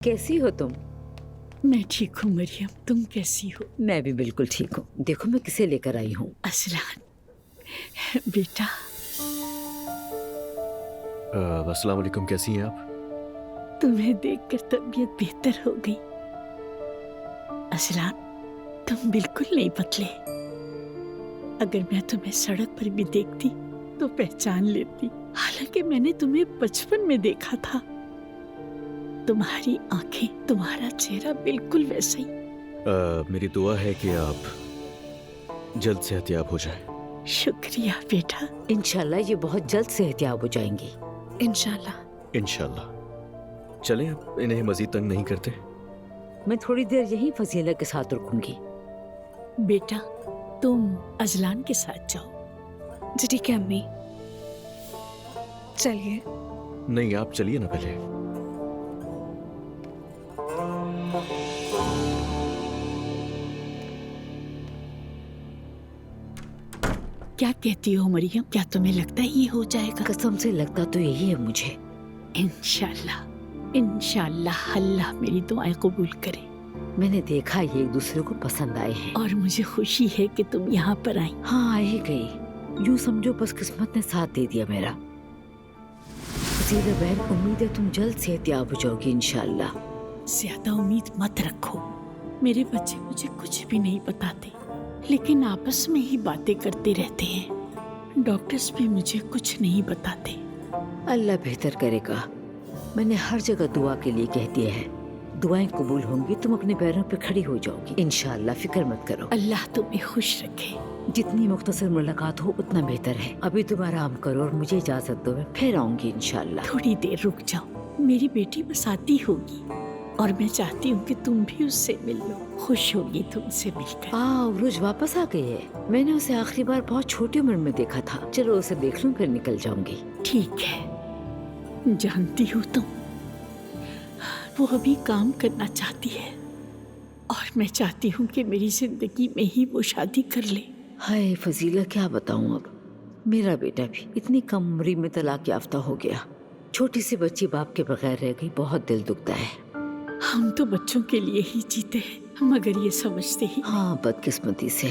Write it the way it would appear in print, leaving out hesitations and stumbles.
कैसी हो तुम? मैं ठीक हूँ मरियम, तुम कैसी हो? मैं भी बिल्कुल ठीक हूँ। देखो मैं किसे लेकर आई हूँ। असलान बेटा। अस्सलाम वालेकुम, कैसी हैं आप? तुम्हें देखकर तबीयत बेहतर हो गई। असलान तुम बिल्कुल नहीं बदले। अगर मैं तुम्हें सड़क पर भी देखती तो पहचान लेती। हालांकि मैंने तुम्हें बचपन में देखा था। तुम्हारी आंखें, तुम्हारा चेहरा बिल्कुल वैसा ही। मेरी दुआ है कि आप जल्द सेहतयाब हो जाएं। शुक्रिया बेटा। इंशाल्लाह ये बहुत जल्द सेहतयाब हो जाएंगी। इंशाल्लाह। इंशाल्लाह। चलें, अब इन्हें मजीद तंग नहीं करते। मैं थोड़ी देर यहीं फजीला के साथ रुकूंगी। बेटा तुम अजलान के साथ जाओ। जी ठीक है अम्मी, चलिए। नहीं, आप चलिए ना पहले। क्या कहती हो मरियम, क्या तुम्हें लगता है ये हो जाएगा? कसम से लगता तो यही है मुझे। इंशाल्लाह, इंशाल्लाह अल्लाह मेरी दुआएं कबूल करे। मैंने देखा ये एक दूसरे को पसंद आए हैं। और मुझे खुशी है कि तुम यहाँ पर आई। हाँ, आ ही गई। यूँ समझो बस किस्मत ने साथ दे दिया मेरा। फजीला बहन, उम्मीद है तुम जल्द सेहतयाब हो जाओगी इंशाल्लाह। ज्यादा उम्मीद मत रखो। मेरे बच्चे मुझे कुछ भी नहीं बताते, लेकिन आपस में ही बातें करते रहते हैं। डॉक्टर्स भी मुझे कुछ नहीं बताते। अल्लाह बेहतर करेगा। मैंने हर जगह दुआ के लिए कह दिया है। दुआएं कबूल होंगी, तुम अपने पैरों पे खड़ी हो जाओगी इंशाल्लाह। फिक्र मत करो। अल्लाह तुम्हें खुश रखे। जितनी मुख्तसर मुलाकात हो उतना बेहतर है। अभी तुम आराम करो और मुझे इजाजत दो, मैं फिर आऊंगी इंशाल्लाह। थोड़ी देर रुक जाओ। मेरी बेटी बस आती होगी और मैं चाहती हूँ कि तुम भी उससे मिल लो। खुश होगी तुमसे मिलकर। उरुज वापस आ गई है। मैंने उसे आखिरी बार बहुत छोटी उम्र में देखा था। चलो उसे देख लूं, फिर निकल जाऊंगी। ठीक है। जानती हो तुम, वो अभी काम करना चाहती है और मैं चाहती हूँ कि मेरी जिंदगी में ही वो शादी कर ले। हाय फजीला, क्या बताऊं अब। मेरा बेटा भी इतनी कम उम्र में तलाक याफ्ता हो गया। छोटी सी बच्ची बाप के बगैर रह गई। बहुत दिल दुखता है। हम तो बच्चों के लिए ही जीते हैं, मगर ये समझते ही। हाँ, बदकिस्मती से।